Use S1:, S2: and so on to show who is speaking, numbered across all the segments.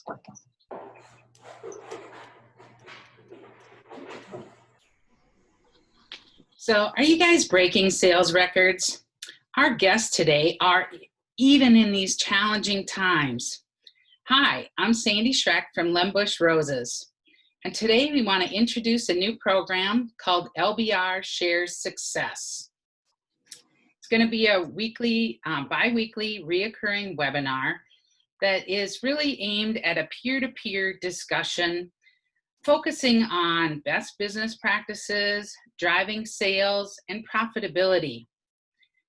S1: working.
S2: So are you guys breaking sales records? Our guests today are even in these challenging times. Hi, I'm Sandy Schreck from Lembush Roses. And today we want to introduce a new program called LBR Shares Success. It's going to be a weekly, bi-weekly reoccurring webinar that is really aimed at a peer-to-peer discussion focusing on best business practices, driving sales, and profitability.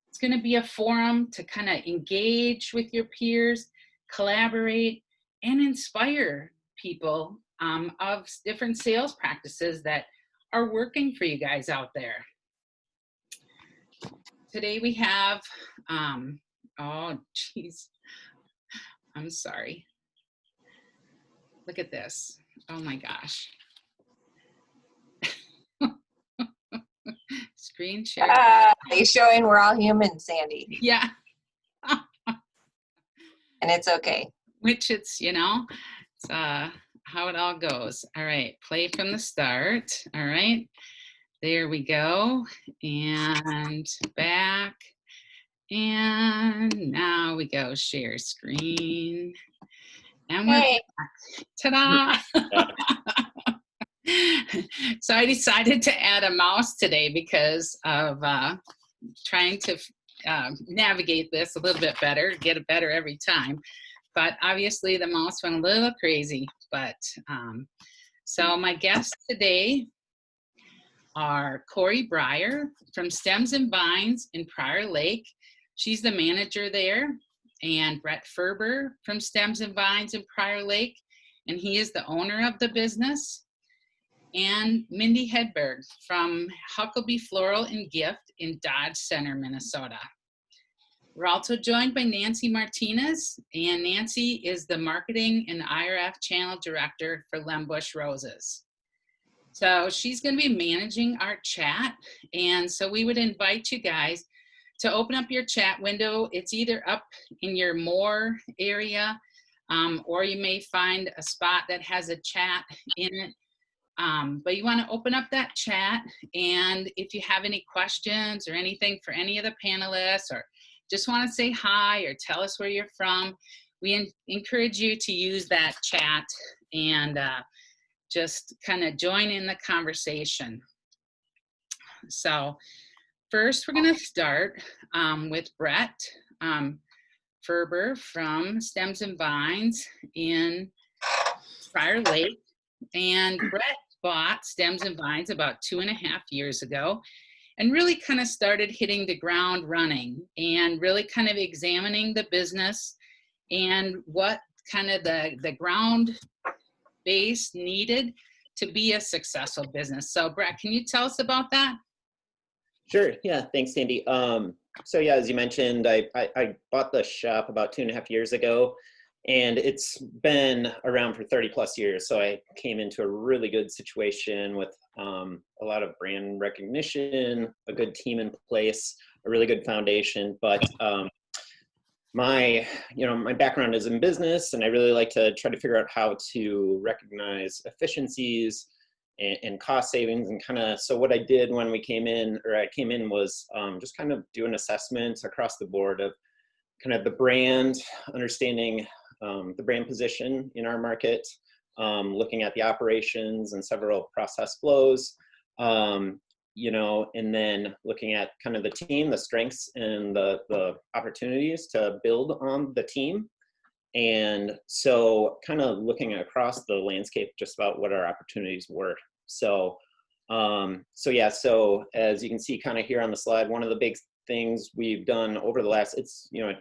S2: It's going to be a forum to kind of engage with your peers, collaborate, and inspire people of different sales practices that are working for you guys out there. Today we have, oh geez, I'm sorry. Look at this. Oh my gosh. Screen share.
S1: You're showing we're all human, Sandy.
S2: Yeah.
S1: And it's okay.
S2: Which it's, you know, it's how it all goes. All right, play from the start. All right, there we go. And back. And now we go share screen. And we're
S1: Hey.
S2: Ta-da! So I decided to add a mouse today because of trying to navigate this a little bit better, get it better every time. But obviously the mouse went a little crazy. But so my guests today are Kori Brier from Stems and Vines in Prior Lake. She's the manager there. And Brett Furber from Stems and Vines in Prior Lake, and he is the owner of the business. And Mindy Hedberg from Huckabee Floral and Gift in Dodge Center, Minnesota. We're also joined by Nancy Martinez, and Nancy is the marketing and IRF channel director for Lembush Roses. So she's going to be managing our chat, and so we would invite you guys to open up your chat window. It's either up in your more area, or you may find a spot that has a chat in it. But you want to open up that chat, and if you have any questions or anything for any of the panelists, or just want to say hi or tell us where you're from, we encourage you to use that chat and just kind of join in the conversation. So first, we're going to start with Brett Ferber from Stems and Vines in Prior Lake. And Brett bought Stems and Vines about 2.5 years ago and really kind of started hitting the ground running and really kind of examining the business and what kind of the ground base needed to be a successful business. So Brett, can you tell us about that?
S3: Sure. Yeah. Thanks, Sandy. So yeah, as you mentioned, I bought the shop about 2.5 years ago, and it's been around for 30 plus years. So I came into a really good situation with a lot of brand recognition, a good team in place, a really good foundation. But my background is in business, and I really like to try to figure out how to recognize efficiencies and cost savings, and kind of, so what I did when I came in was just kind of do an assessment across the board of kind of the brand, understanding the brand position in our market, looking at the operations and several process flows, and then looking at kind of the team, the strengths and the opportunities to build on the team. And so kind of looking across the landscape just about what our opportunities were. So as you can see kind of here on the slide, one of the big things we've done over the last, it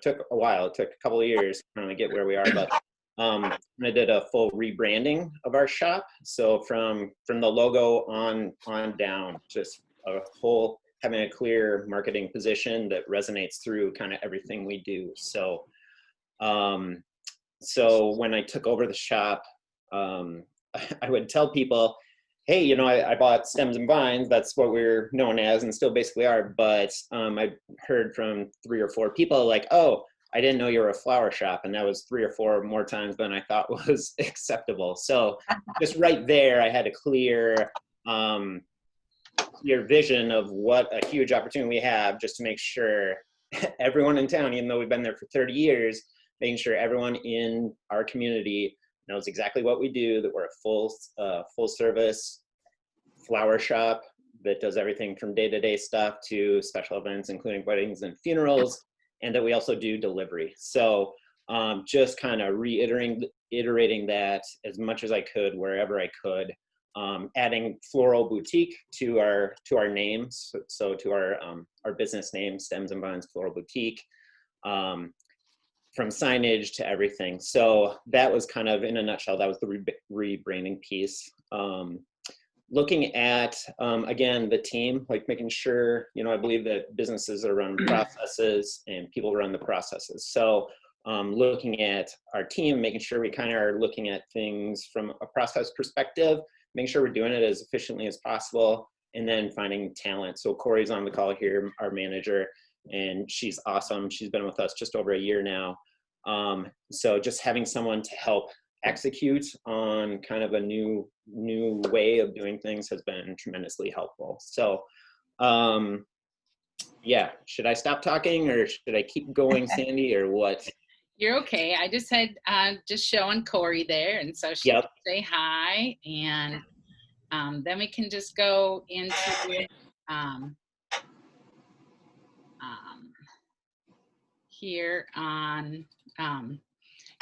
S3: took a while, it took a couple of years to kind of get where we are, but I did a full rebranding of our shop. So from the logo on down, just a whole, having a clear marketing position that resonates through kind of everything we do. So when I took over the shop, I would tell people, hey, I bought Stems and Vines. That's what we're known as and still basically are. But I heard from 3 or 4 people like, oh, I didn't know you were a flower shop. And that was 3 or 4 more times than I thought was acceptable. So just right there, I had a clear vision of what a huge opportunity we have, just to make sure everyone in town, even though we've been there for 30 years, making sure everyone in our community knows exactly what we do, that we're a full service flower shop that does everything from day-to-day stuff to special events, including weddings and funerals, and that we also do delivery. So just kind of iterating that as much as I could, wherever I could, adding floral boutique to our name, so to our business name, Stems and Vines Floral Boutique, from signage to everything. So that was kind of, in a nutshell, that was the rebranding piece. Looking at, again, the team, like making sure, I believe that businesses are run processes and people run the processes. So looking at our team, making sure we kind of are looking at things from a process perspective, making sure we're doing it as efficiently as possible, and then finding talent. So Kori's on the call here, our manager, and she's awesome. She's been with us just over a year now. So just having someone to help execute on kind of a new way of doing things has been tremendously helpful. So yeah, should I stop talking or should I keep going, Sandy, or what?
S2: You're okay. I just had just showing Kori there, and so she can say hi, and then we can just go into here on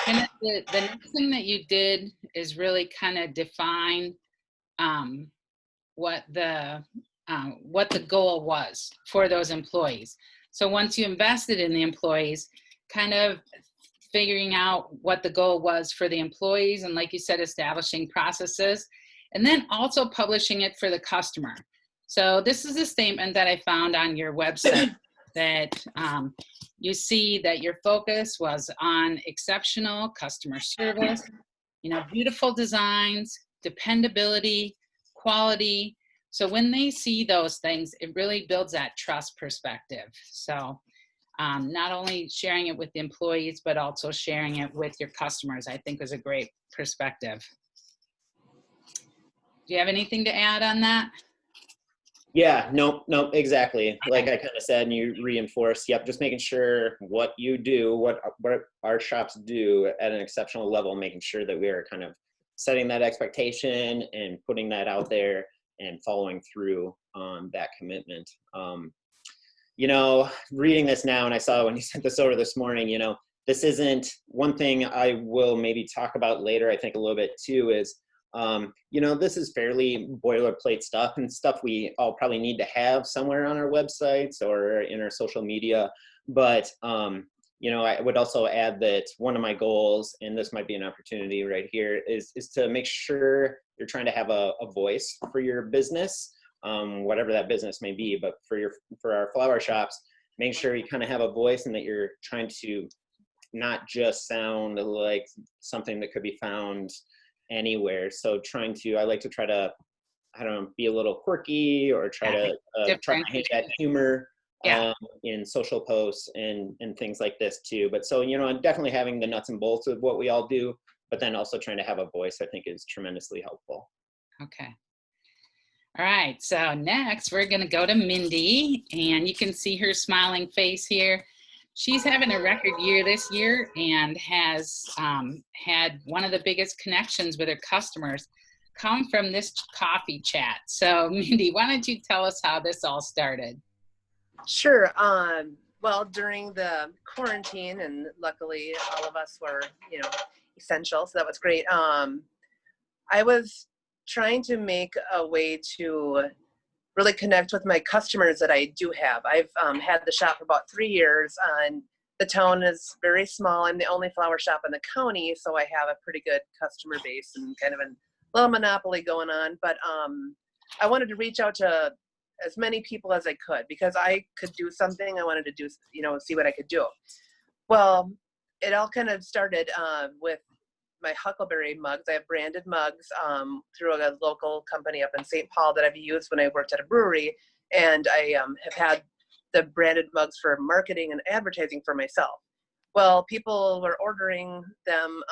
S2: kind of the next thing that you did is really kind of define what the goal was for those employees. So once you invested in the employees, kind of figuring out what the goal was for the employees, and like you said, establishing processes, and then also publishing it for the customer. So this is a statement that I found on your website that you see that your focus was on exceptional customer service, beautiful designs, dependability, quality. So when they see those things, it really builds that trust perspective. So not only sharing it with the employees, but also sharing it with your customers, I think was a great perspective. Do you have anything to add on that?
S3: Yeah, no, exactly. Like I kind of said, and you reinforced, just making sure what you do, what our shops do at an exceptional level, making sure that we are kind of setting that expectation and putting that out there and following through on that commitment. Reading this now, and I saw when you sent this over this morning, this isn't one thing I will maybe talk about later, I think a little bit too, is this is fairly boilerplate stuff and stuff we all probably need to have somewhere on our websites or in our social media. But, I would also add that one of my goals, and this might be an opportunity right here, is to make sure you're trying to have a voice for your business, whatever that business may be. But for our flower shops, make sure you kind of have a voice and that you're trying to not just sound like something that could be found anywhere. So I like to try to, be a little quirky or try to hit that humor in social posts and things like this too. But so, definitely having the nuts and bolts of what we all do, but then also trying to have a voice, I think is tremendously helpful.
S2: Okay. All right. So next we're going to go to Mindy, and you can see her smiling face here. She's having a record year this year and has had one of the biggest connections with her customers come from this coffee chat. So Mindy, why don't you tell us how this all started?
S4: Sure. Well, during the quarantine, and luckily all of us were, essential, so that was great. I was trying to make a way to really connect with my customers that I do have. I've had the shop for about 3 years, and the town is very small. I'm the only flower shop in the county, so I have a pretty good customer base and kind of a little monopoly going on. But I wanted to reach out to as many people as I could, because I could do something. I wanted to do, see what I could do. Well, it all kind of started with my Huckleberry mugs. I have branded mugs through a local company up in St. Paul that I've used when I worked at a brewery. And I have had the branded mugs for marketing and advertising for myself. Well, people were ordering them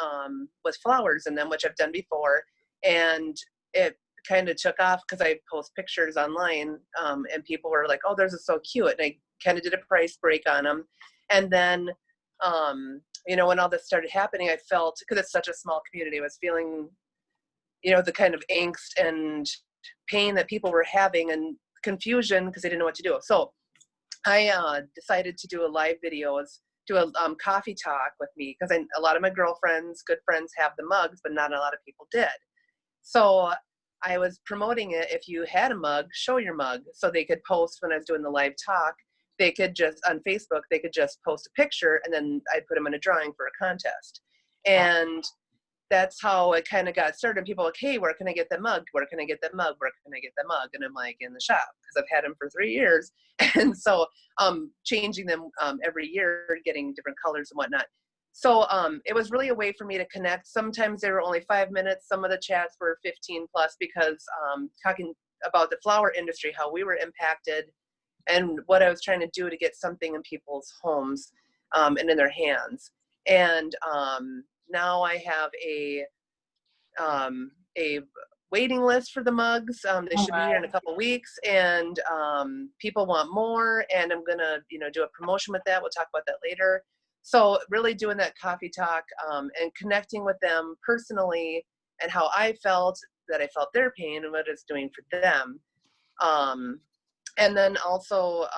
S4: with flowers in them, which I've done before, and it kind of took off because I post pictures online, and people were like, "Oh, theirs is so cute," and I kind of did a price break on them, and then when all this started happening, I felt, because it's such a small community, I was feeling, the kind of angst and pain that people were having and confusion because they didn't know what to do. So I decided to do a live videos, do a coffee talk with me, because a lot of my girlfriends, good friends, have the mugs, but not a lot of people did. So I was promoting it. If you had a mug, show your mug. So they could post when I was doing the live talk. They could just, on Facebook, they could just post a picture, and then I'd put them in a drawing for a contest. And that's how it kind of got started. People were like, "Hey, where can I get that mug? Where can I get that mug? Where can I get that mug?" And I'm like, "In the shop," because I've had them for 3 years. And so changing them every year, getting different colors and whatnot. So it was really a way for me to connect. Sometimes they were only 5 minutes. Some of the chats were 15 plus, because talking about the flower industry, how we were impacted, and what I was trying to do to get something in people's homes and in their hands. And now I have a waiting list for the mugs. They should be here in a couple weeks, and people want more, and I'm gonna do a promotion with that. We'll talk about that later. So really doing that coffee talk and connecting with them personally, and how I felt their pain and what it's doing for them. And then also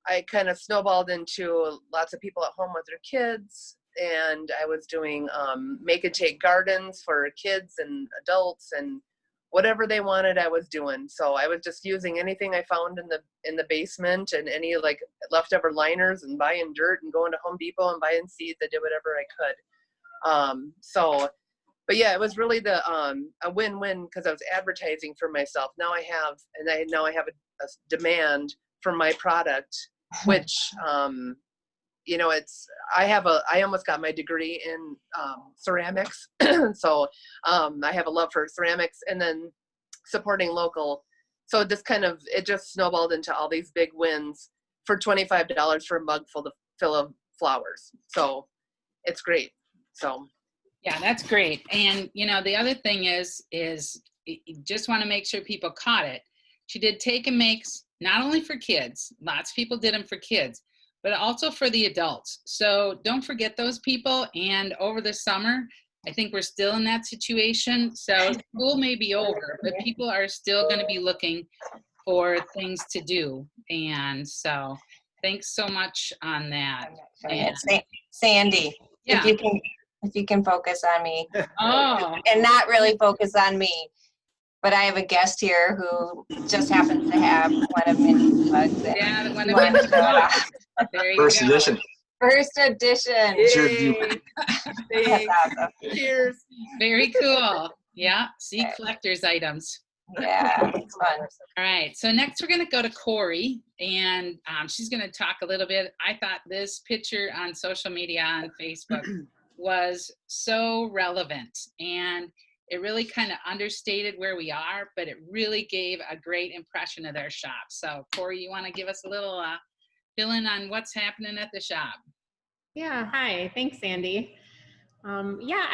S4: I kind of snowballed into lots of people at home with their kids, and I was doing make and take gardens for kids and adults, and whatever they wanted I was doing. So I was just using anything I found in the basement, and any like leftover liners, and buying dirt and going to Home Depot and buying seeds. I did whatever I could. But yeah, it was really a win-win, because I was advertising for myself. Now I have a demand for my product, which I almost got my degree in ceramics. So I have a love for ceramics, and then supporting local. So it just snowballed into all these big wins for $25 for a mug full of flowers. So it's great. So
S2: Yeah, that's great. And the other thing is you just want to make sure people caught it. She did take and makes, not only for kids, lots of people did them for kids, but also for the adults. So don't forget those people. And over the summer, I think we're still in that situation. So school may be over, but people are still going to be looking for things to do. And so thanks so much on that. And,
S1: Sandy,
S2: yeah.
S1: if you can focus on me.
S2: Oh.
S1: And not really focus on me. But I have a guest here who just happens to have one of Mindy's mugs.
S2: Yeah, one of Mindy's mugs. There you
S5: First
S2: go.
S5: edition.
S1: First edition.
S5: Yay.
S1: That's awesome.
S4: Cheers.
S2: Very cool. Yeah, see, collector's items.
S1: Yeah, it's fun.
S2: All right, so next we're going to go to Kori, and she's going to talk a little bit. I thought this picture on social media, on Facebook, was so relevant, and it really kind of understated where we are, but it really gave a great impression of their shop. So Kori, you want to give us a little fill in on what's happening at the shop?
S6: Yeah, hi, thanks Sandy. Yeah,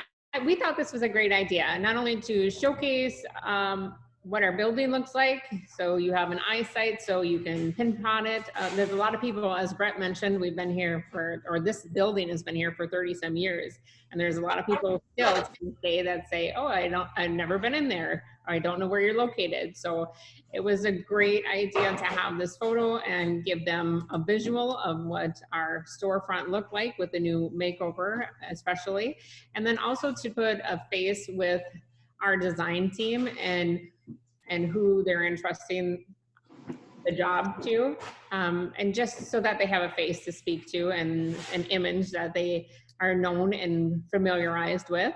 S6: we thought this was a great idea, not only to showcase what our building looks like, so you have an eyesight so you can pinpoint it. There's a lot of people, as Brett mentioned, we've been here this building has been here for 30 some years, and there's a lot of people still to this day that say, "Oh, I've never been in there, or I don't know where you're located." So it was a great idea to have this photo and give them a visual of what our storefront looked like with the new makeover, especially, and then also to put a face with our design team and who they're entrusting the job to, and just so that they have a face to speak to and an image that they are known and familiarized with,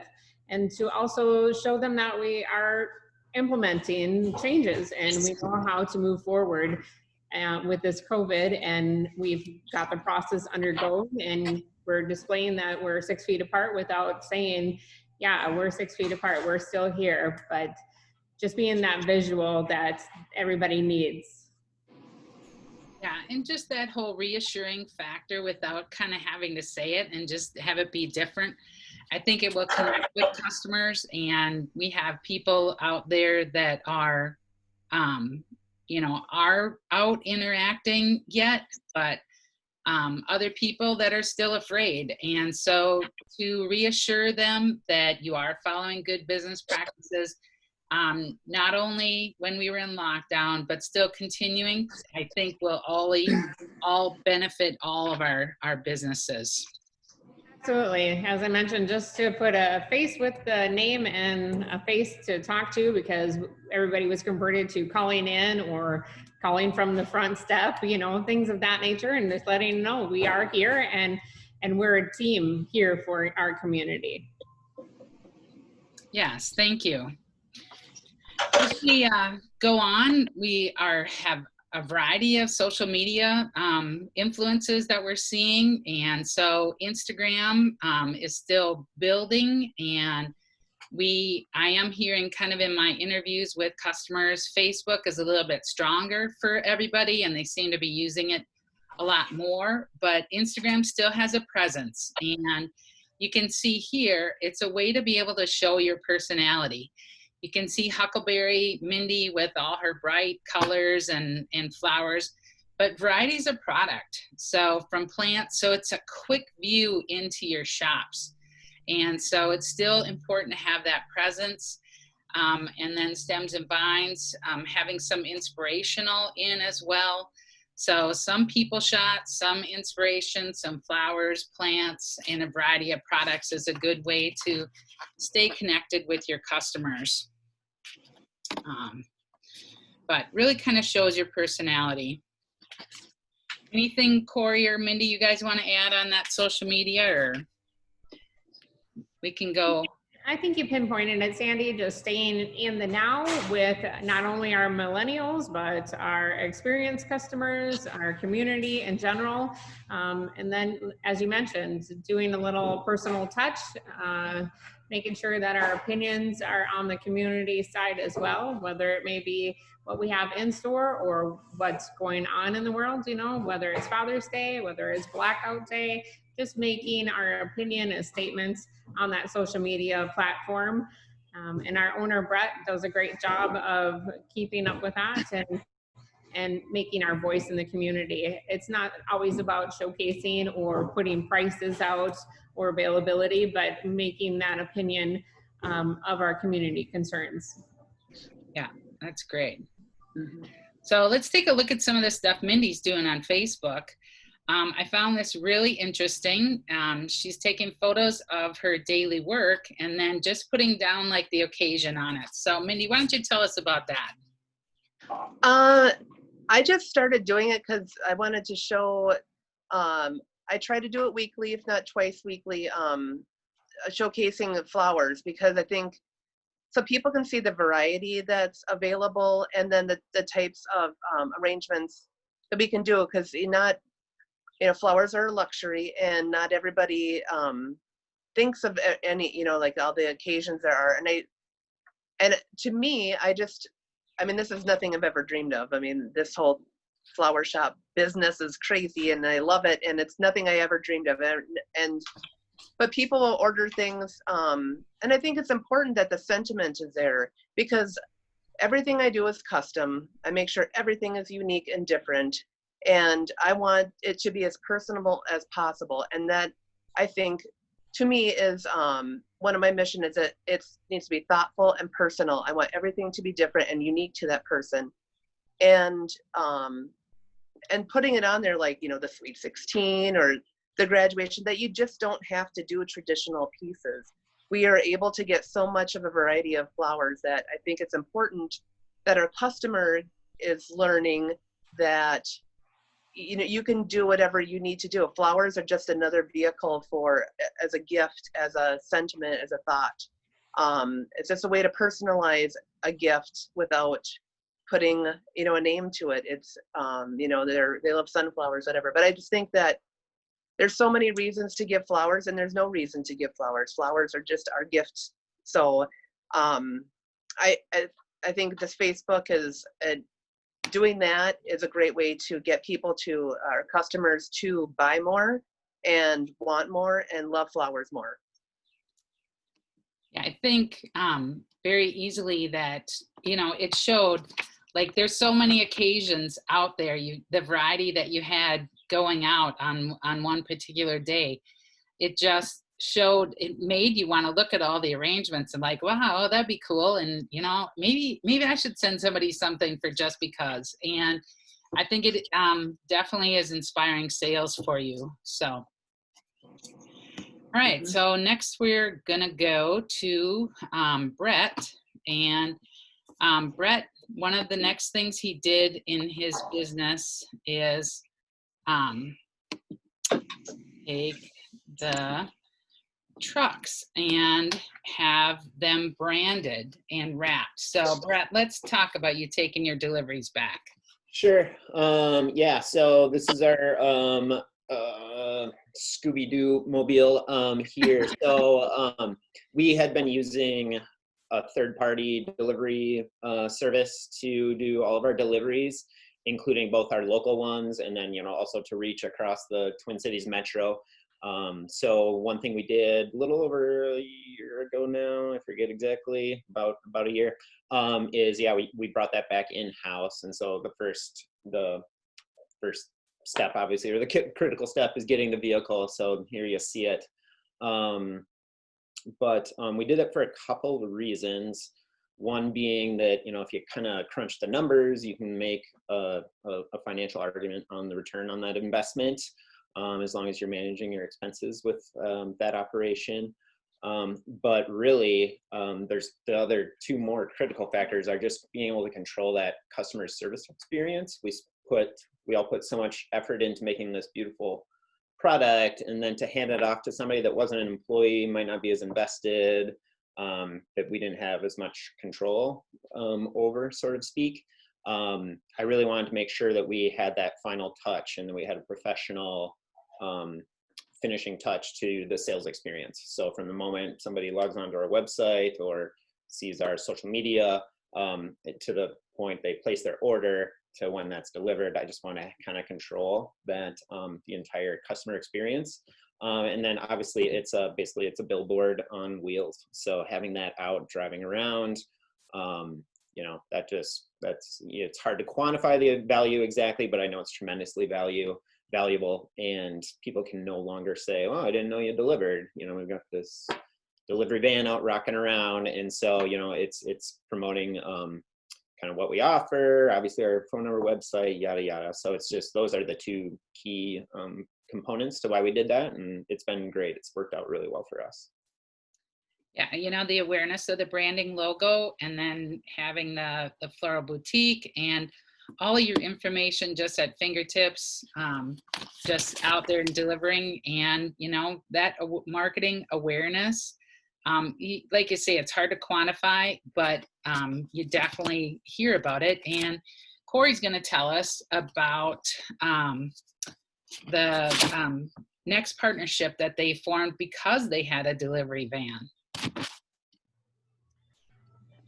S6: and to also show them that we are implementing changes and we know how to move forward with this COVID, and we've got the process undergoing, and we're displaying that we're 6 feet apart without saying, yeah, we're 6 feet apart, we're still here, but just being that visual that everybody needs.
S2: Yeah, and just that whole reassuring factor without kind of having to say it and just have it be different. I think it will connect with customers, and we have people out there that are, are out interacting yet, but other people that are still afraid. And so to reassure them that you are following good business practices, not only when we were in lockdown, but still continuing, I think will all benefit all of our businesses.
S6: Absolutely. As I mentioned, just to put a face with the name and a face to talk to, because everybody was converted to calling in or calling from the front step, things of that nature, and just letting them know we are here and we're a team here for our community.
S2: Yes, thank you. As we go on, we have a variety of social media influences that we're seeing. And so Instagram is still building, and I am hearing kind of in my interviews with customers, Facebook is a little bit stronger for everybody and they seem to be using it a lot more, but Instagram still has a presence. And you can see here, it's a way to be able to show your personality. You can see Huckleberry Mindy with all her bright colors and flowers, but variety's a product. So from plants, so it's a quick view into your shops. And so it's still important to have that presence. And then stems and vines, having some inspirational in as well. So some people shots, some inspiration, some flowers, plants, and a variety of products is a good way to stay connected with your customers. But really kind of shows your personality. Anything Kori or Mindy you guys want to add on that social media, or we can go?
S6: I think you pinpointed it, Sandy, just staying in the now with not only our millennials, but our experienced customers, our community in general. And then, as you mentioned, doing a little personal touch, making sure that our opinions are on the community side as well, whether it may be what we have in store or what's going on in the world, whether it's Father's Day, whether it's Blackout Day, just making our opinion as statements on that social media platform. And our owner, Brett, does a great job of keeping up with that and making our voice in the community. It's not always about showcasing or putting prices out or availability, but making that opinion of our community concerns.
S2: Yeah, that's great. Mm-hmm. So let's take a look at some of the stuff Mindy's doing on Facebook. I found this really interesting. She's taking photos of her daily work and then just putting down like the occasion on it. So Mindy, why don't you tell us about that?
S4: I just started doing it because I wanted to show, I try to do it weekly, if not twice weekly, showcasing the flowers, because I think so people can see the variety that's available and then the types of arrangements that we can do, because flowers are a luxury and not everybody thinks of any, like all the occasions there are. And to me, this is nothing I've ever dreamed of. This whole flower shop business is crazy and I love it. And it's nothing I ever dreamed of. But people will order things. And I think it's important that the sentiment is there, because everything I do is custom. I make sure everything is unique and different. And I want it to be as personable as possible. And that, I think, to me is one of my missions is that it needs to be thoughtful and personal. I want everything to be different and unique to that person. And putting it on there like, the Sweet 16 or the graduation, that you just don't have to do traditional pieces. We are able to get so much of a variety of flowers that I think it's important that our customer is learning that you can do whatever you need to do. Flowers are just another vehicle as a gift, as a sentiment, as a thought. It's just a way to personalize a gift without putting, a name to it. It's, they love sunflowers, whatever. But I just think that there's so many reasons to give flowers and there's no reason to give flowers. Flowers are just our gifts. So I think this Facebook is doing that is a great way to get people to, our customers, to buy more and want more and love flowers more.
S2: Yeah, I think very easily that, you know, it showed, like, there's so many occasions out there, the variety that you had going out on one particular day, it just showed, it made you want to look at all the arrangements and like, wow, that'd be cool. And, you know, maybe I should send somebody something for just because. And I think it definitely is inspiring sales for you. So, all right, so next we're gonna go to Brett. And Brett, one of the next things he did in his business is take the trucks and have them branded and wrapped. So Brett, let's talk about you taking your deliveries back.
S3: Sure. Yeah, so this is our Scooby-Doo mobile here. So we had been using a third-party delivery service to do all of our deliveries, including both our local ones and then, you know, also to reach across the Twin Cities metro. So one thing we did a little over a year ago now, I forget exactly, about a year, is, yeah, we brought that back in-house. And so the first step, obviously, or the critical step, is getting the vehicle. So here you see it. But we did it for a couple of reasons. One being that, you know, if you kind of crunch the numbers, you can make a financial argument on the return on that investment, as long as you're managing your expenses with that operation. But really, there's the other two more critical factors are just being able to control that customer service experience. We all put so much effort into making this beautiful product, and then to hand it off to somebody that wasn't an employee, might not be as invested, that we didn't have as much control over, so to speak. I really wanted to make sure that we had that final touch and that we had a professional finishing touch to the sales experience. So from the moment somebody logs onto our website or sees our social media, to the point they place their order to when that's delivered, I just want to kind of control that, the entire customer experience. And then obviously basically it's a billboard on wheels. So having that out driving around, you know, it's hard to quantify the value exactly, but I know it's tremendously valuable, and people can no longer say, oh, I didn't know you delivered. You know, we've got this delivery van out rocking around. And so, you know, it's promoting kind of what we offer, obviously our phone number, website, yada, yada. So it's just, those are the two key components to why we did that. And it's been great. It's worked out really well for us.
S2: Yeah, you know, the awareness of the branding logo, and then having the floral boutique and all of your information just at fingertips, just out there and delivering. And, you know, that marketing awareness, like you say, it's hard to quantify, but you definitely hear about it. And Kori's going to tell us about the next partnership that they formed because they had a delivery van.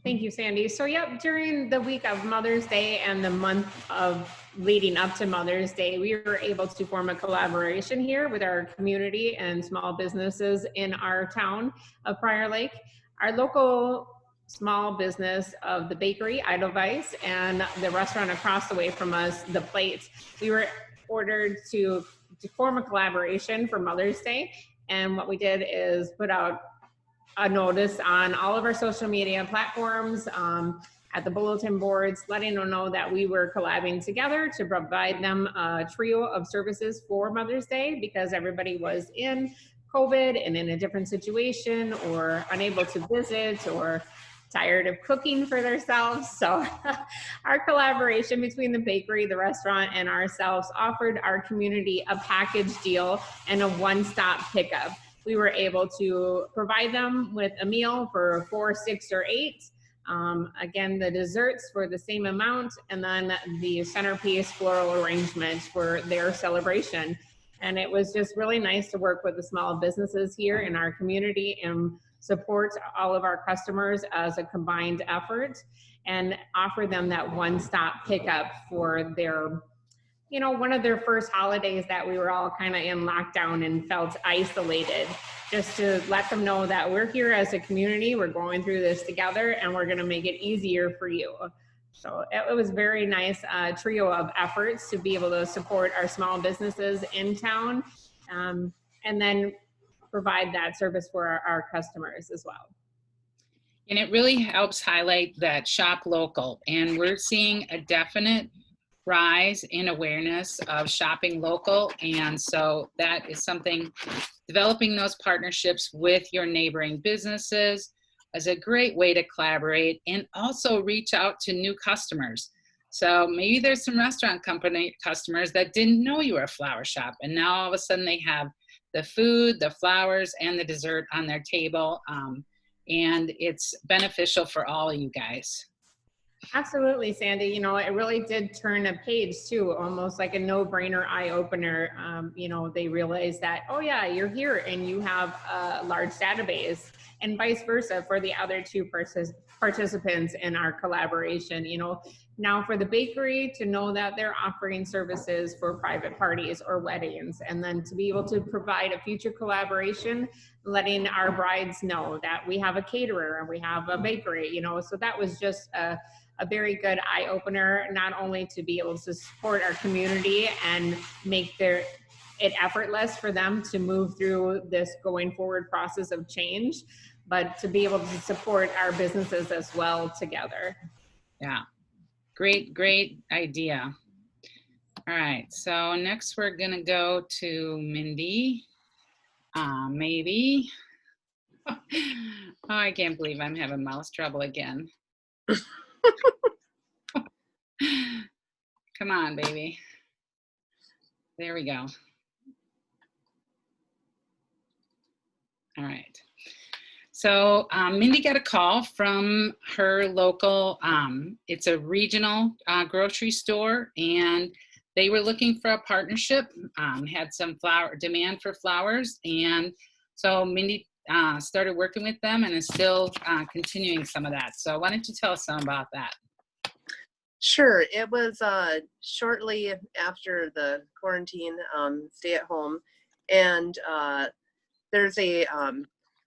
S6: Thank you, Sandy. So yep, during the week of Mother's Day and the month of leading up to Mother's Day, we were able to form a collaboration here with our community and small businesses in our town of Brier Lake. Our local small business of the bakery, Edelweiss, and the restaurant across the way from us, The Plate, we were ordered to form a collaboration for Mother's Day. And what we did is put out a notice on all of our social media platforms, at the bulletin boards, letting them know that we were collabing together to provide them a trio of services for Mother's Day, because everybody was in COVID and in a different situation, or unable to visit, or tired of cooking for themselves. So our collaboration between the bakery, the restaurant, and ourselves offered our community a package deal and a one-stop pickup. We were able to provide them with a meal for 4, 6, or 8. Again, the desserts for the same amount, and then the centerpiece floral arrangements for their celebration. And it was just really nice to work with the small businesses here in our community and support all of our customers as a combined effort and offer them that one-stop pickup for their, you know, one of their first holidays that we were all kind of in lockdown and felt isolated, just to let them know that we're here as a community, we're going through this together, and we're gonna make it easier for you. So it was very nice trio of efforts to be able to support our small businesses in town, and then provide that service for our customers as well.
S2: And it really helps highlight that shop local. And we're seeing a definite rise in awareness of shopping local. And so that is something, developing those partnerships with your neighboring businesses is a great way to collaborate and also reach out to new customers. So maybe there's some restaurant company customers that didn't know you were a flower shop, and now all of a sudden they have the food, the flowers, and the dessert on their table. And it's beneficial for all of you guys.
S6: Absolutely, Sandy. You know, it really did turn a page too, almost like a no-brainer eye-opener. You know, they realized that, oh yeah, you're here and you have a large database, and vice versa for the other two participants in our collaboration. You know, now for the bakery to know that they're offering services for private parties or weddings, and then to be able to provide a future collaboration, letting our brides know that we have a caterer and we have a bakery, you know. So that was just a very good eye opener, not only to be able to support our community and make it effortless for them to move through this going forward process of change, but to be able to support our businesses as well together.
S2: Yeah, great idea. All right, so next we're gonna go to Mindy, maybe. Oh, I can't believe I'm having mouse trouble again. Come on, baby. There we go. All right. So Mindy got a call from her local, it's a regional grocery store, and they were looking for a partnership, had some demand for flowers. And so Mindy started working with them and is still continuing some of that. So why don't you tell us some about that?
S4: Sure. It was shortly after the quarantine, stay at home, and there's a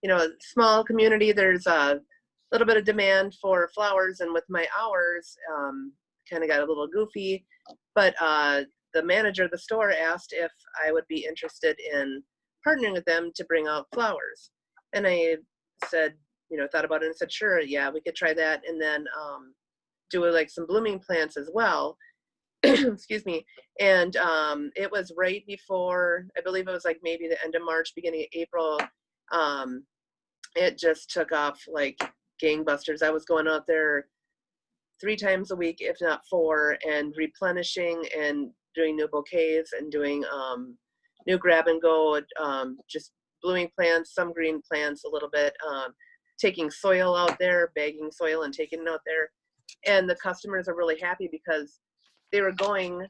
S4: you know, small community. There's a little bit of demand for flowers, and with my hours, kind of got a little goofy. But the manager of the store asked if I would be interested in partnering with them to bring out flowers, and I said, you know, thought about it and said, sure, yeah, we could try that, and then do like some blooming plants as well. Excuse me. And it was right before, I believe it was like maybe the end of March, beginning of April. It just took off like gangbusters. I was going out there 3 times a week, if not 4, and replenishing and doing new bouquets and doing new grab and go, just blooming plants, some green plants a little bit, taking soil out there, bagging soil and taking it out there. And the customers are really happy because they were going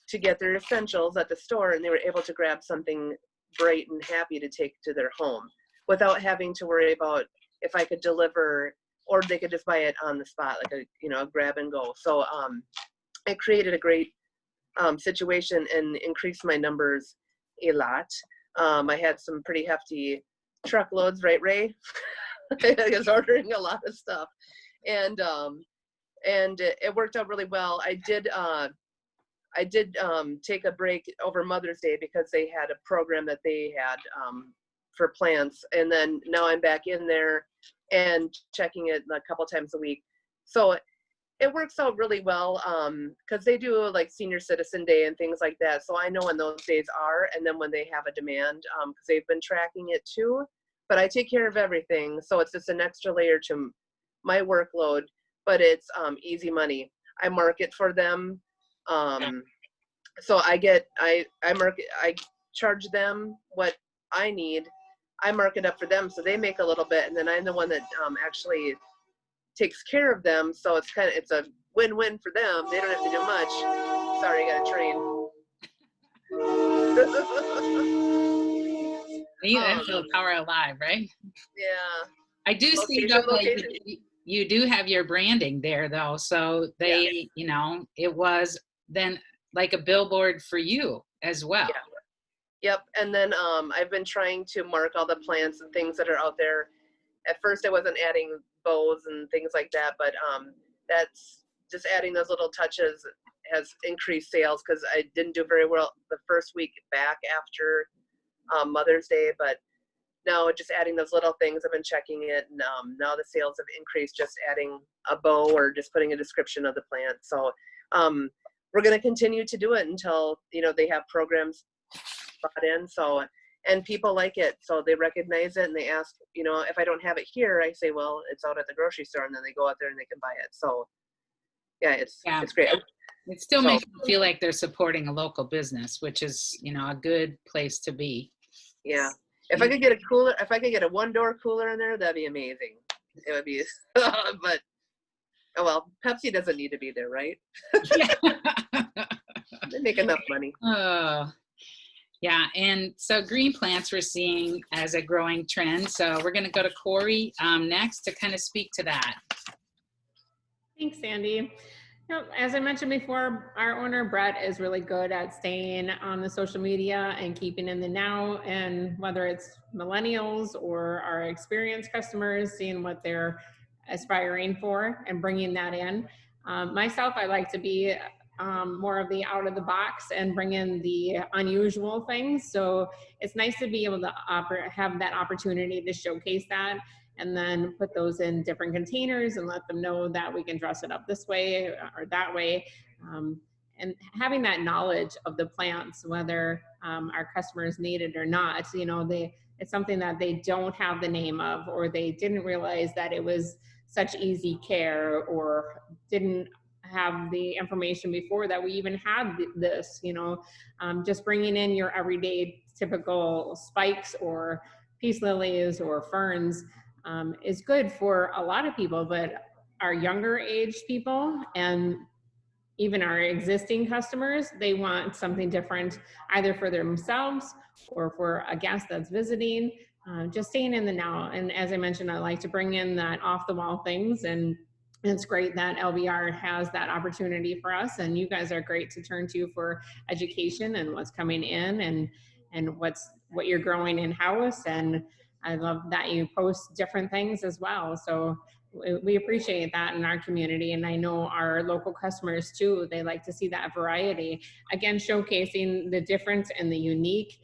S4: to get their essentials at the store, and they were able to grab something bright and happy to take to their home without having to worry about if I could deliver, or they could just buy it on the spot, like a, you know, grab and go. So it created a great situation and increased my numbers a lot. I had some pretty hefty truckloads, right, Ray? I was ordering a lot of stuff, and it worked out really well. I did take a break over Mother's Day because they had a program that they had for plants, and then now I'm back in there and checking it a couple times a week. So it works out really well because they do like Senior Citizen Day and things like that. So I know when those days are, and then when they have a demand, because they've been tracking it too. But I take care of everything, so it's just an extra layer to my workload. But it's easy money. I market for them, so I charge them what I need. I mark it up for them, so they make a little bit, and then I'm the one that actually takes care of them. So it's a win-win for them. They don't have to do much. Sorry, I got a train.
S2: That's the power of live, right?
S4: Yeah.
S2: I do see
S4: Location,
S2: though that
S4: location.
S2: you do have your branding there though. So they, you know, it was then like a billboard for you as well.
S4: Yeah. Yep. And then I've been trying to mark all the plants and things that are out there. At first I wasn't adding bows and things like that, but that's just adding those little touches has increased sales because I didn't do very well the first week back after Mother's Day, but now just adding those little things, I've been checking it, and now the sales have increased just adding a bow or just putting a description of the plant. So we're going to continue to do it until, you know, they have programs brought in. So, and people like it, so they recognize it and they ask, you know, if I don't have it here, I say, well, it's out at the grocery store, and then they go out there and they can buy it. So yeah, it's great.
S2: It still makes me feel like they're supporting a local business, which is, you know, a good place to be.
S4: Yeah. If I could get a cooler, if I could get a 1-door cooler in there, that'd be amazing. It would be, but oh well, Pepsi doesn't need to be there, right? They make enough money.
S2: Oh, yeah. And so green plants we're seeing as a growing trend. So we're going to go to Kori next to kind of speak to that.
S6: Thanks, Sandy. You know, as I mentioned before, our owner, Brett, is really good at staying on the social media and keeping in the now, and whether it's millennials or our experienced customers, seeing what they're aspiring for and bringing that in. Myself, I like to be more of the out of the box and bring in the unusual things. So it's nice to be able to have that opportunity to showcase that, and then put those in different containers and let them know that we can dress it up this way or that way. And having that knowledge of the plants, whether our customers need it or not, you know, it's something that they don't have the name of, or they didn't realize that it was such easy care, or didn't have the information before that we even had this, you know. Just bringing in your everyday typical spikes or peace lilies or ferns is good for a lot of people, but our younger age people and even our existing customers, they want something different, either for themselves or for a guest that's visiting. Just staying in the now. And as I mentioned, I like to bring in that off the wall things, and it's great that LBR has that opportunity for us, and you guys are great to turn to for education and what's coming in and what you're growing in-house. And I love that you post different things as well. So we appreciate that in our community. And I know our local customers too, they like to see that variety. Again, showcasing the difference and the unique,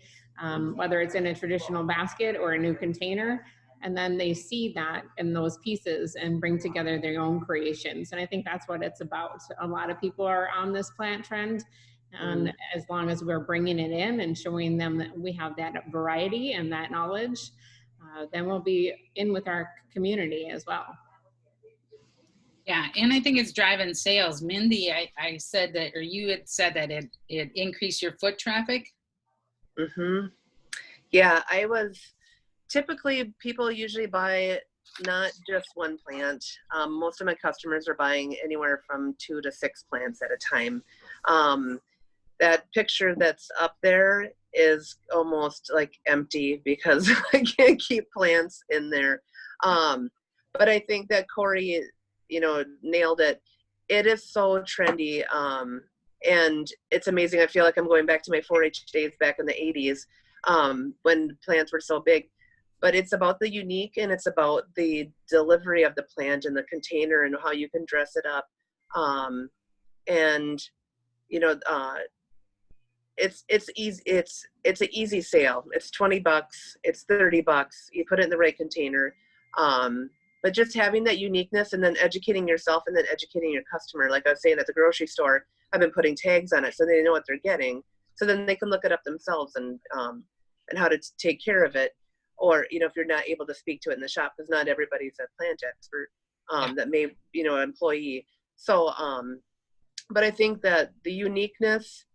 S6: whether it's in a traditional basket or a new container. And then they see that in those pieces and bring together their own creations. And I think that's what it's about. A lot of people are on this plant trend. And as long as we're bringing it in and showing them that we have that variety and that knowledge, then we'll be in with our community as well.
S2: Yeah, and I think it's driving sales. Mindy, I said that, or you had said that it increased your foot traffic.
S4: Mm-hmm. Yeah, typically people usually buy not just one plant. Most of my customers are buying anywhere from 2 to 6 plants at a time. That picture that's up there is almost like empty because I can't keep plants in there. But I think that Kori, you know, nailed it. It is so trendy. And it's amazing. I feel like I'm going back to my 4-H days back in the 80s when plants were so big. But it's about the unique, and it's about the delivery of the plant and the container and how you can dress it up. And, you know, it's easy. It's an easy sale. It's $20. It's $30. You put it in the right container. But just having that uniqueness, and then educating yourself, and then educating your customer. Like I was saying at the grocery store, I've been putting tags on it so they know what they're getting. So then they can look it up themselves and how to take care of it. Or, you know, if you're not able to speak to it in the shop, because not everybody's a plant expert that may, you know, employee. So, but I think that the uniqueness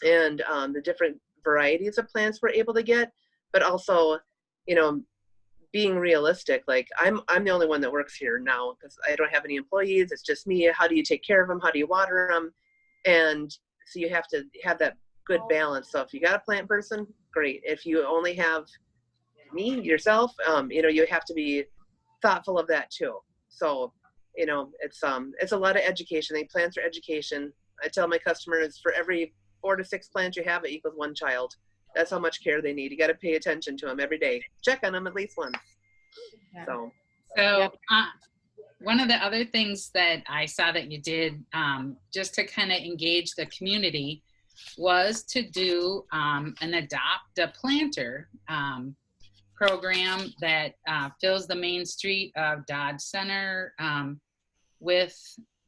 S4: and the different varieties of plants we're able to get, but also, you know, being realistic. Like I'm the only one that works here now because I don't have any employees. It's just me. How do you take care of them? How do you water them? And so you have to have that good balance. So if you got a plant person, great. If you only have me, yourself, you know, you have to be thoughtful of that too. So, you know, it's a lot of education. They plants are education. I tell my customers for every 4 to 6 plants you have, it equals 1 child. That's how much care they need. You got to pay attention to them every day. Check on them at least once.
S6: Yeah.
S4: So,
S2: So one of the other things that I saw that you did just to kind of engage the community was to do an Adopt a Planter program that fills the main street of Dodge Center with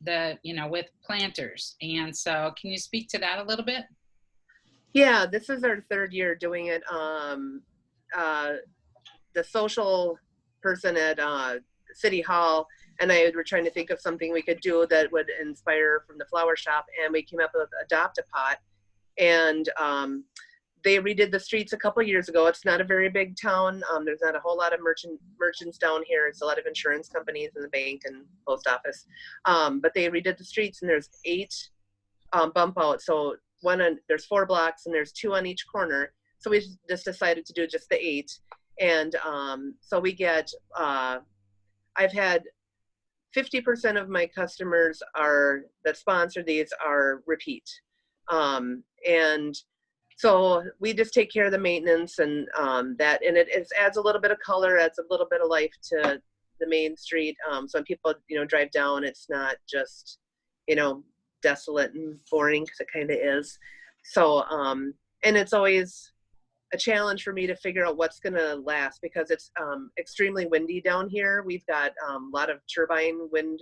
S2: with planters. And so can you speak to that a little bit?
S4: yeah, this is our 3rd year doing it. The social person at City Hall and I were trying to think of something we could do that would inspire from the flower shop, and we came up with Adopt a Pot. And they redid the streets a couple years ago. It's not a very big town. There's not a whole lot of merchants down here. It's a lot of insurance companies and the bank and post office. But they redid the streets, and there's 8 bump outs. So there's 4 blocks, and there's 2 on each corner. So we just decided to do just the 8. And so we get, I've had 50% of my customers that sponsor these are repeat. And so we just take care of the maintenance and it adds a little bit of color, adds a little bit of life to the main street. So when people, drive down, it's not just, desolate and boring, because it kind of is. So, and it's always a challenge for me to figure out what's going to last, because it's extremely windy down here. We've got a lot of turbine wind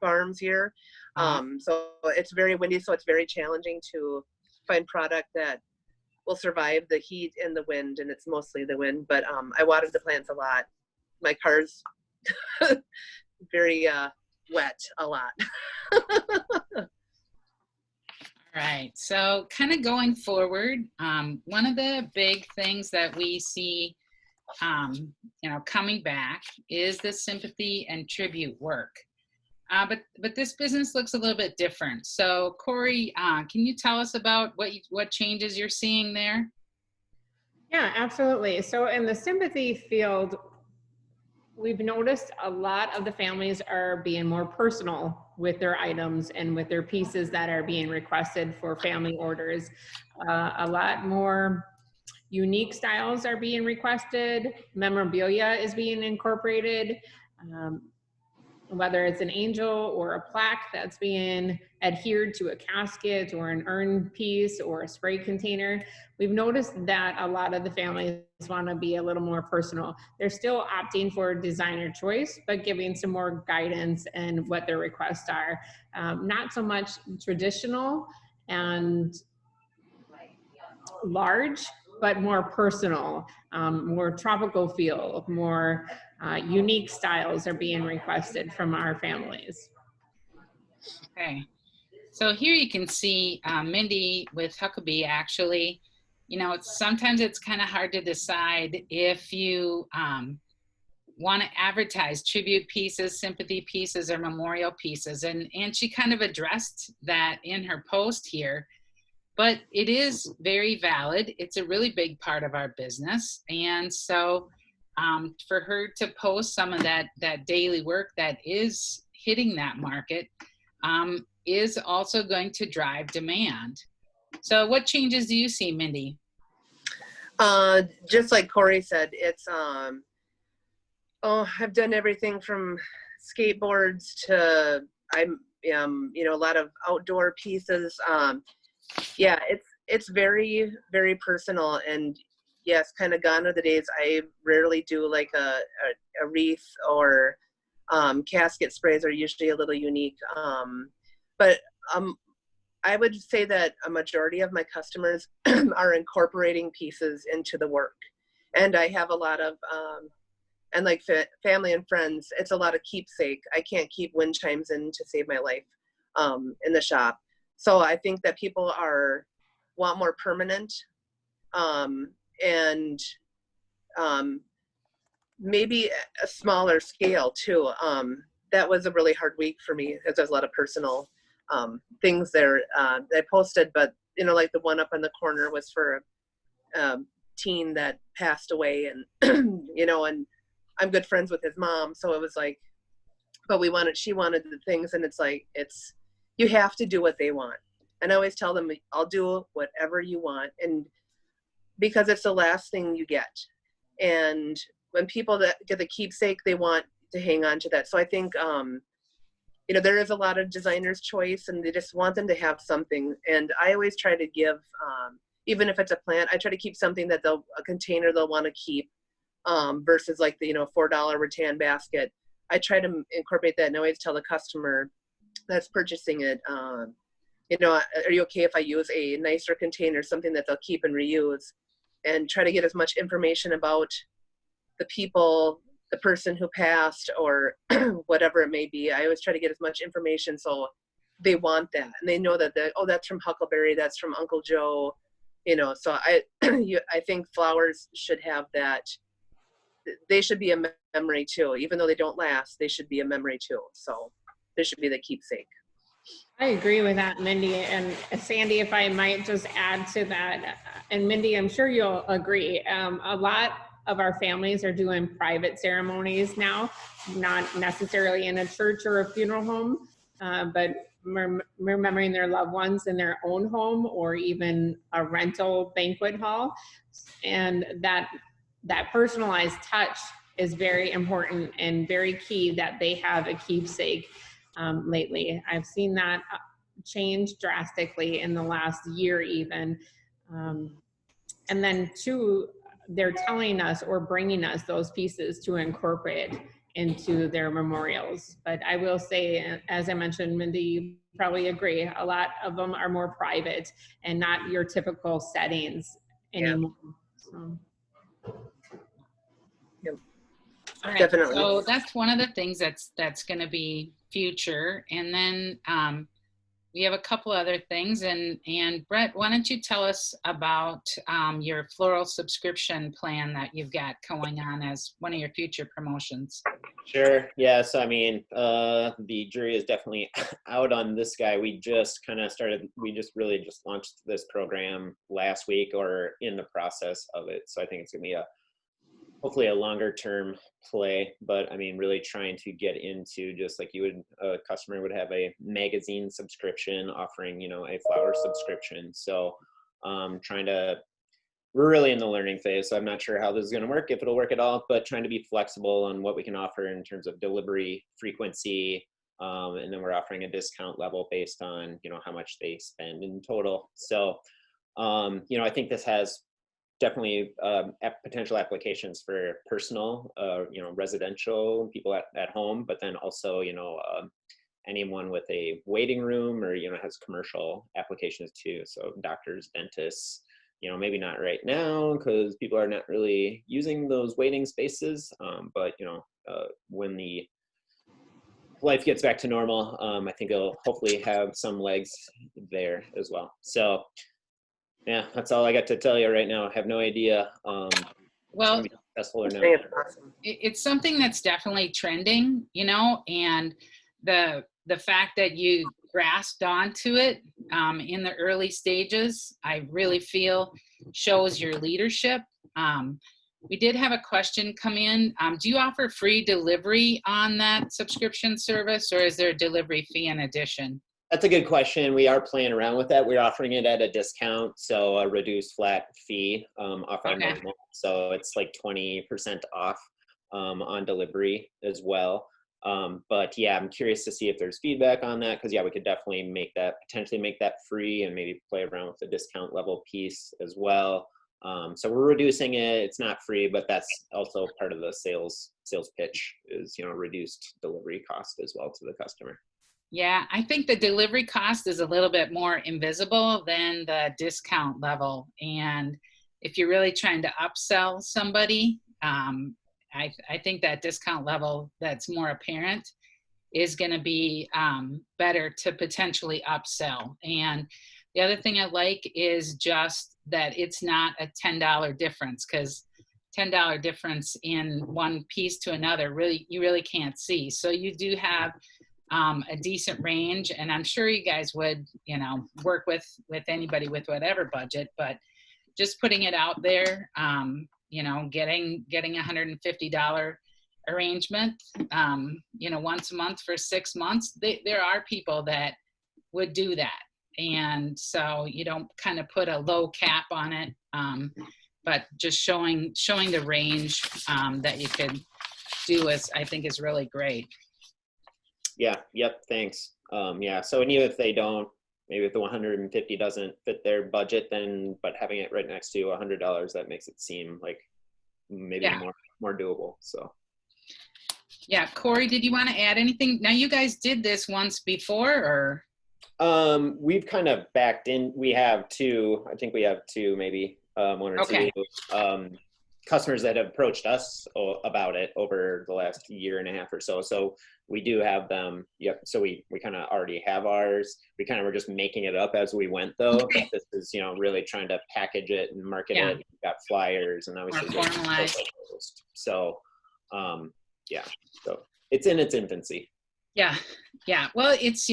S4: farms here. So it's very windy, so it's very challenging to find product that will survive the heat and the wind, and it's mostly the wind. But I watered the plants a lot. My car's very wet a lot.
S2: All right, so kind of going forward, one of the big things that we see, coming back is the sympathy and tribute work. But this business looks a little bit different. So Kori, can you tell us about what changes you're seeing there?
S6: Yeah, absolutely. So in the sympathy field, we've noticed a lot of the families are being more personal with their items and with their pieces that are being requested for family orders. A lot more unique styles are being requested. Memorabilia is being incorporated. Whether it's an angel or a plaque that's being adhered to a casket or an urn piece or a spray container. We've noticed that a lot of the families want to be a little more personal. They're still opting for designer choice, but giving some more guidance and what their requests are. Not so much traditional and large, but more personal, more tropical feel, more unique styles are being requested from our families.
S2: Okay, so here you can see Mindy with Huckabee. Actually, sometimes it's kind of hard to decide if you want to advertise tribute pieces, sympathy pieces, or memorial pieces, and she kind of addressed that in her post here. But it is very valid. It's a really big part of our business, and so for her to post some of that daily work that is hitting that market is also going to drive demand. So what changes do you see, Mindy?
S4: Just like Kori said, it's I've done everything from skateboards to a lot of outdoor pieces. Yeah, it's very, very personal. And yes, kind of gone are the days I rarely do like a wreath, or casket sprays are usually a little unique. But I would say that a majority of my customers are incorporating pieces into the work. And I have a lot of, and like family and friends, it's a lot of keepsake. I can't keep wind chimes in to save my life in the shop. So I think that people want more permanent, and maybe a smaller scale too. That was a really hard week for me, because there's a lot of personal things there that I posted, but like the one up in the corner was for a teen that passed away, and and I'm good friends with his mom. So it was like, but she wanted the things, and it's like, you have to do what they want. And I always tell them, I'll do whatever you want. And because it's the last thing you get. And when people that get the keepsake, they want to hang on to that. So I think, there is a lot of designers' choice, and they just want them to have something. And I always try to give, even if it's a plant, I try to keep something that a container they'll want to keep, versus like the, $4 rattan basket. I try to incorporate that, and I always tell the customer that's purchasing it, are you okay if I use a nicer container, something that they'll keep and reuse, and try to get as much information about the people, the person who passed, or whatever it may be. I always try to get as much information so they want that, and they know that that's from Huckleberry, that's from Uncle Joe, so I think flowers should have that. They should be a memory too. Even though they don't last, they should be a memory too. So they should be the keepsake.
S6: I agree with that, Mindy. And Sandy, if I might just add to that, and Mindy, I'm sure you'll agree, a lot of our families are doing private ceremonies now, not necessarily in a church or a funeral home, but remembering their loved ones in their own home or even a rental banquet hall. And that personalized touch is very important and very key, that they have a keepsake. Lately, I've seen that change drastically in the last year even. And then two, they're telling us or bringing us those pieces to incorporate into their memorials. But I will say, as I mentioned, Mindy, you probably agree, a lot of them are more private and not your typical settings anymore. So.
S4: Yep.
S2: All right,
S4: Definitely.
S2: so that's one of the things that's going to be future. And then we have a couple other things. And Brett, why don't you tell us about your floral subscription plan that you've got going on as one of your future promotions?
S3: Sure. Yes. The jury is definitely out on this guy. We just really just launched this program last week, or in the process of it. So I think it's going to be hopefully a longer term play, but really trying to get into, just like a customer would have a magazine subscription, offering, a flower subscription. So we're really in the learning phase. So I'm not sure how this is going to work, if it'll work at all, but trying to be flexible on what we can offer in terms of delivery frequency. And then we're offering a discount level based on, how much they spend in total. So, I think this has definitely potential applications for personal, residential people at home, but then also, anyone with a waiting room, or, has commercial applications too. So doctors, dentists, maybe not right now because people are not really using those waiting spaces. But, when the life gets back to normal, I think it'll hopefully have some legs there as well. So yeah, that's all I got to tell you right now. I have no idea
S2: well,
S3: if it's successful or not.
S2: It's something that's definitely trending, and the fact that you grasped onto it in the early stages, I really feel shows your leadership. We did have a question come in. Do you offer free delivery on that subscription service, or is there a delivery fee in addition?
S3: That's a good question. We are playing around with that. We're offering it at a discount, so a reduced flat fee off our normal. So it's like 20% off on delivery as well. But yeah, I'm curious to see if there's feedback on that, because yeah, we could definitely potentially make that free, and maybe play around with the discount level piece as well. So we're reducing it. It's not free, but that's also part of the sales pitch is, reduced delivery cost as well to the customer.
S2: Yeah, I think the delivery cost is a little bit more invisible than the discount level. And if you're really trying to upsell somebody, I think that discount level that's more apparent is going to be better to potentially upsell. And the other thing I like is just that it's not a $10 difference, because $10 difference in one piece to another, you really can't see. So you do have a decent range, and I'm sure you guys would, work with anybody with whatever budget, but just putting it out there, getting $150 arrangement, once a month for 6 months, there are people that would do that. And so you don't kind of put a low cap on it, but just showing the range that you could do I think is really great.
S3: Yeah. Yep. Thanks. Yeah. So and even if they don't, maybe if the 150 doesn't fit their budget, then but having it right next to $100, that makes it seem like maybe more doable. So.
S2: Yeah, Kori, did you want to add anything? Now you guys did this once before, or?
S3: We've kind of backed in. We have two. I think we have two, maybe one or two customers that have approached us about it over the last year and a half or so. So we do have them. Yep. So we kind of already have ours. We kind of were just making it up as we went, though.
S2: Okay.
S3: This is, really trying to package it and market it. We've got flyers and obviously
S2: more formalized.
S3: So, yeah. So it's in its infancy.
S2: Yeah. Well, it's,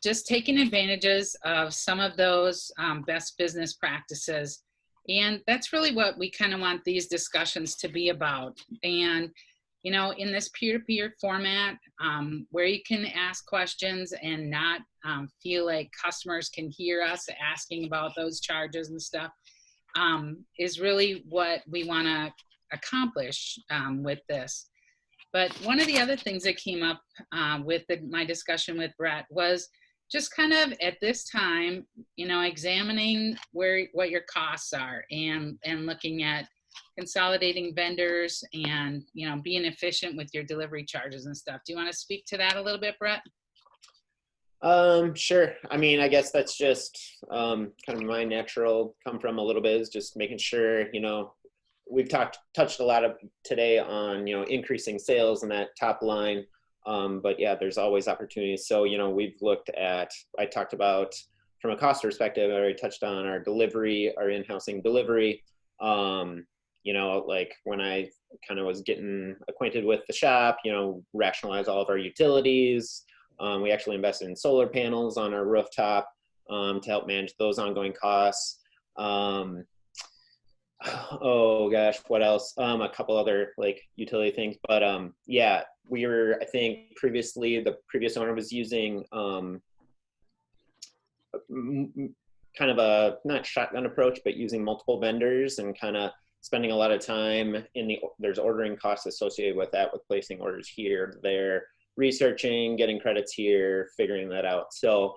S2: just taking advantages of some of those best business practices. And that's really what we kind of want these discussions to be about. And, in this peer-to-peer format, where you can ask questions and not feel like customers can hear us asking about those charges and stuff, is really what we want to accomplish with this. But one of the other things that came up with my discussion with Brett was just kind of at this time, examining what your costs are and looking at consolidating vendors and, being efficient with your delivery charges and stuff. Do you want to speak to that a little bit, Brett?
S3: Sure. I mean, I guess that's just kind of my natural come from a little bit is just making sure, we've touched a lot of today on, increasing sales and that top line. But yeah, there's always opportunities. So, we've looked at, I talked about from a cost perspective, I already touched on our delivery, our in-housing delivery. Like when I kind of was getting acquainted with the shop, rationalize all of our utilities. We actually invested in solar panels on our rooftop to help manage those ongoing costs. Oh gosh, what else? A couple other like utility things, but yeah, we were, I think previously the previous owner was using kind of a not shotgun approach, but using multiple vendors and kind of spending a lot of time there's ordering costs associated with that, with placing orders here, there, researching, getting credits here, figuring that out. So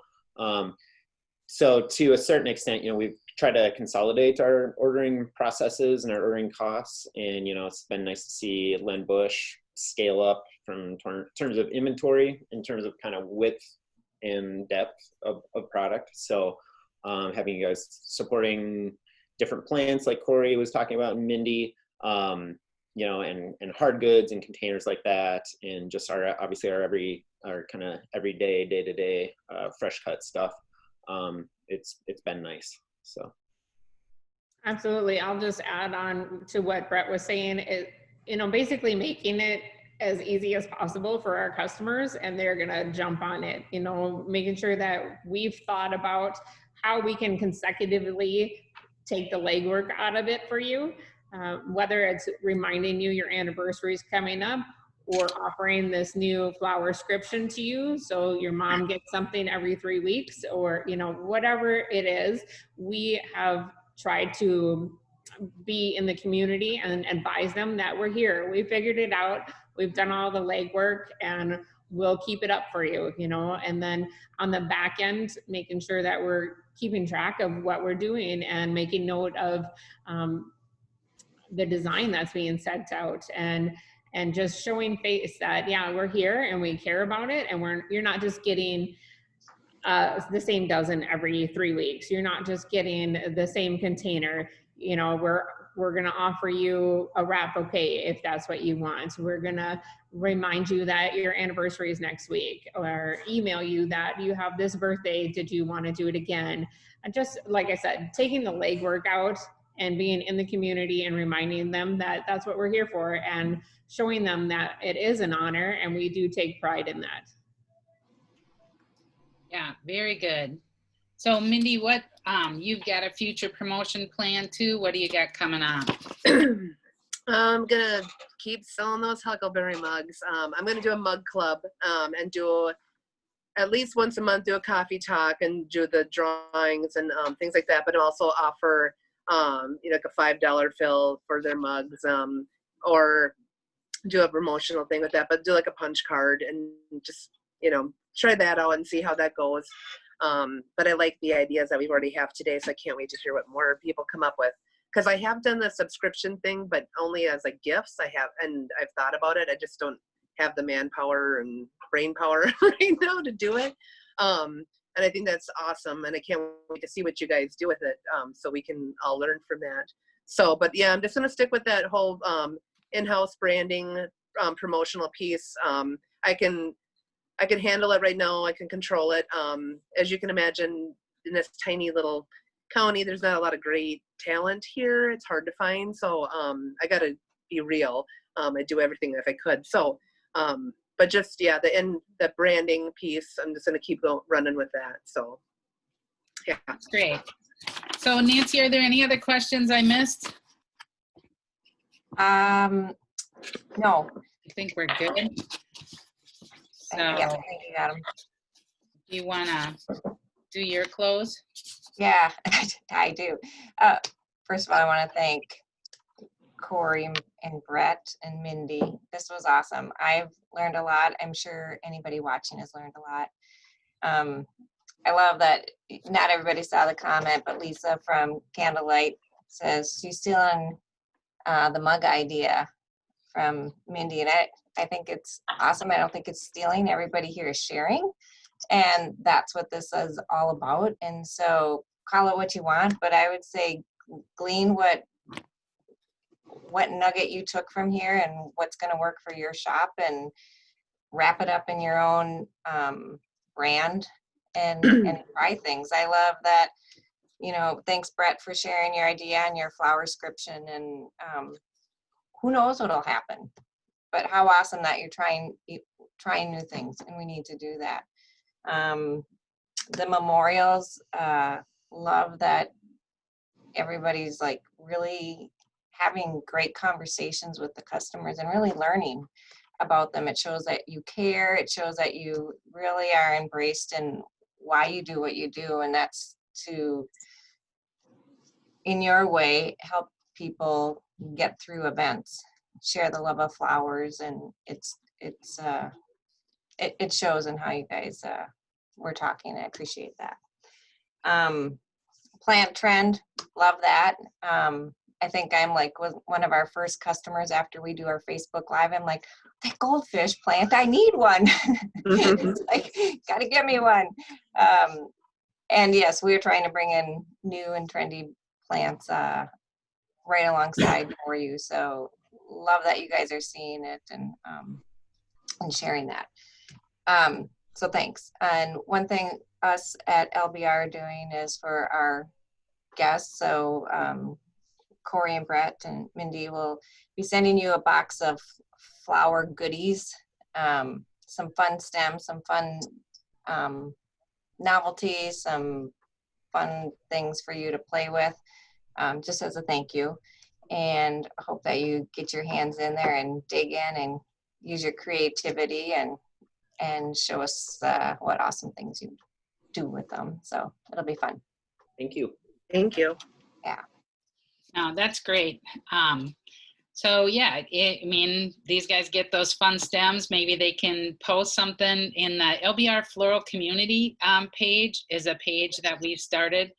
S3: so to a certain extent, we've tried to consolidate our ordering processes and our ordering costs. And, it's been nice to see Len Bush scale up from terms of inventory, in terms of kind of width and depth of product. So having you guys supporting different plants like Kori was talking about, and Mindy, and hard goods and containers like that. And just our kind of everyday, day-to-day fresh cut stuff. It's been nice. So.
S6: Absolutely. I'll just add on to what Brett was saying. Basically making it as easy as possible for our customers, and they're going to jump on it, making sure that we've thought about how we can consecutively take the legwork out of it for you, whether it's reminding you your anniversary is coming up, or offering this new flower subscription to you so your mom gets something every 3 weeks, or whatever it is. We have tried to be in the community and advise them that we're here. We figured it out. We've done all the legwork, and we'll keep it up for you, and then on the back end, making sure that we're keeping track of what we're doing and making note of the design that's being sent out, and just showing face that, yeah, we're here and we care about it, and you're not just getting the same dozen every 3 weeks. You're not just getting the same container. We're going to offer you a wrap bouquet if that's what you want. We're going to remind you that your anniversary is next week, or email you that you have this birthday. Did you want to do it again? And just like I said, taking the legwork out and being in the community and reminding them that that's what we're here for, and showing them that it is an honor and we do take pride in that.
S2: Yeah, very good. So Mindy, what you've got a future promotion plan too? What do you got coming on?
S4: I'm gonna keep selling those Huckleberry mugs. I'm gonna do a mug club and do at least once a month, do a coffee talk and do the drawings and things like that. But also offer like a $5 fill for their mugs, or do a promotional thing with that. But do like a punch card and just try that out and see how that goes. But I like the ideas that we've already have today, so I can't wait to hear what more people come up with. Because I have done the subscription thing, but only as like gifts. And I've thought about it. I just don't have the manpower and brain power right now to do it. And I think that's awesome. And I can't wait to see what you guys do with it, so we can all learn from that. So, but yeah, I'm just gonna stick with that whole in-house branding, promotional piece. I can handle it right now. I can control it. As you can imagine, in this tiny little county, there's not a lot of great talent here. It's hard to find. So I got to be real. I do everything if I could. So, but just, yeah, the branding piece, I'm just going to keep running with that. So, yeah.
S2: That's great. So Nancy, are there any other questions I missed?
S1: No.
S2: I think we're good. So
S1: Yeah, I think you got them.
S2: do you want to do your close?
S1: Yeah, I do. First of all, I want to thank Kori and Brett and Mindy. This was awesome. I've learned a lot. I'm sure anybody watching has learned a lot. I love that not everybody saw the comment, but Lisa from Candlelight says she's stealing the mug idea from Mindy, and I think it's awesome. I don't think it's stealing. Everybody here is sharing, and that's what this is all about. And so call it what you want, but I would say glean what nugget you took from here and what's going to work for your shop, and wrap it up in your own brand and try things. I love that. Thanks Brett for sharing your idea and your flower description, and who knows what'll happen, but how awesome that you're trying new things, and we need to do that. The memorials, love that everybody's like really having great conversations with the customers and really learning about them. It shows that you care. It shows that you really are embraced in why you do what you do, and that's to, in your way, help people get through events, share the love of flowers, and it shows in how you guys were talking. I appreciate that. Plant trend, love that. I think I'm like one of our first customers after we do our Facebook Live. I'm like, that goldfish plant, I need one. It's like, gotta get me one. And yes, we're trying to bring in new and trendy plants right alongside for you. So love that you guys are seeing it and sharing that. So thanks. And one thing us at LBR are doing is for our guests. So Kori and Brett and Mindy will be sending you a box of flower goodies, some fun stems, some fun novelties, some fun things for you to play with, just as a thank you. And I hope that you get your hands in there and dig in and use your creativity and show us what awesome things you do with them. So it'll be fun.
S3: Thank you.
S4: Thank you.
S1: Yeah.
S2: No, that's great. So yeah, I mean, these guys get those fun stems. Maybe they can post something in the LBR Floral Community page is a page that we've started.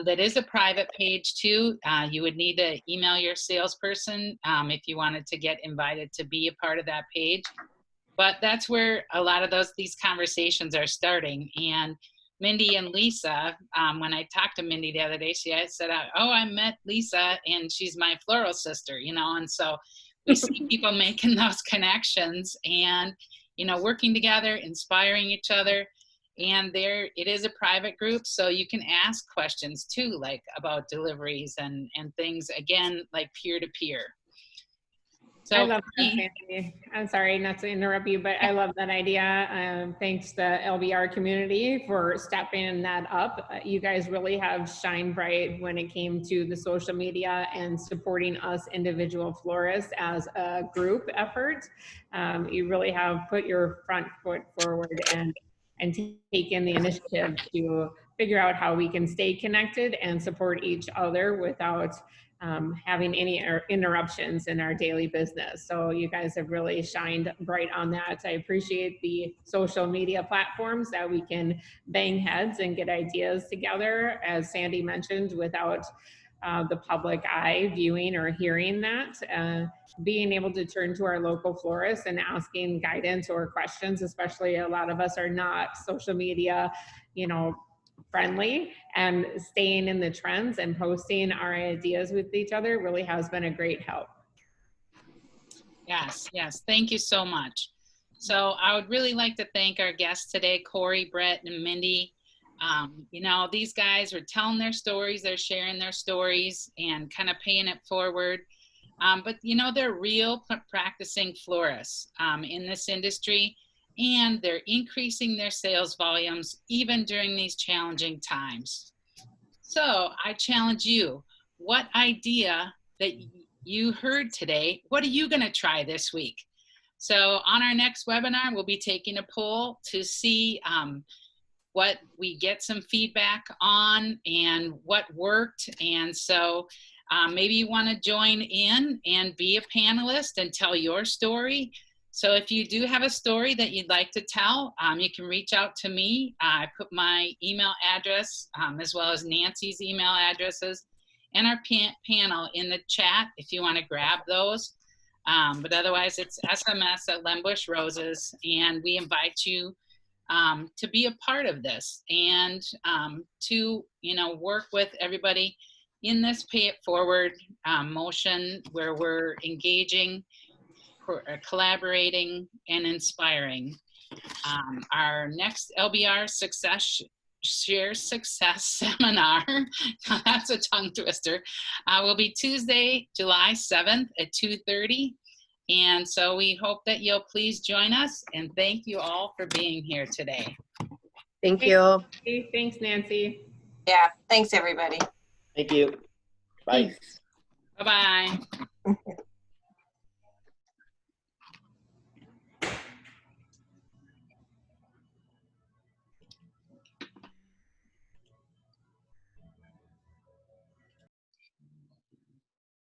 S2: That is a private page too. You would need to email your salesperson if you wanted to get invited to be a part of that page. But that's where a lot of these conversations are starting. And Mindy and Lisa, when I talked to Mindy the other day, she said, oh, I met Lisa and she's my floral sister, and so we see people making those connections and, working together, inspiring each other. And it is a private group, so you can ask questions too, like about deliveries and things, again, like peer-to-peer. So
S6: I love that,
S2: me-
S6: Sandy. I'm sorry not to interrupt you, but I love that idea. Thanks to LBR community for stepping that up. You guys really have shined bright when it came to the social media and supporting us individual florists as a group effort. You really have put your front foot forward and taken the initiative to figure out how we can stay connected and support each other without having any interruptions in our daily business. So you guys have really shined bright on that. I appreciate the social media platforms that we can bang heads and get ideas together, as Sandy mentioned, without the public eye viewing or hearing that. Being able to turn to our local florists and asking guidance or questions, especially a lot of us are not social media, friendly, and staying in the trends and posting our ideas with each other really has been a great help.
S2: Yes, yes. Thank you so much. So I would really like to thank our guests today, Kori, Brett, and Mindy. These guys are telling their stories, they're sharing their stories and kind of paying it forward. But they're real practicing florists in this industry, and they're increasing their sales volumes even during these challenging times. So I challenge you, what idea that you heard today, what are you going to try this week? So on our next webinar, we'll be taking a poll to see what we get some feedback on and what worked. And so maybe you want to join in and be a panelist and tell your story. So if you do have a story that you'd like to tell, you can reach out to me. I put my email address as well as Nancy's email addresses and our panel in the chat if you want to grab those. But otherwise, it's SMS at Lembush Roses, and we invite you to be a part of this and to work with everybody in this pay it forward motion where we're engaging, collaborating, and inspiring. Our next LBR Share Success Seminar, that's a tongue twister, will be Tuesday, July 7th at 2:30. And so we hope that you'll please join us, and thank you all for being here today.
S4: Thank you.
S6: Thanks, Nancy.
S1: Yeah, thanks everybody.
S3: Thank you. Bye.
S4: Peace.
S2: Bye-bye.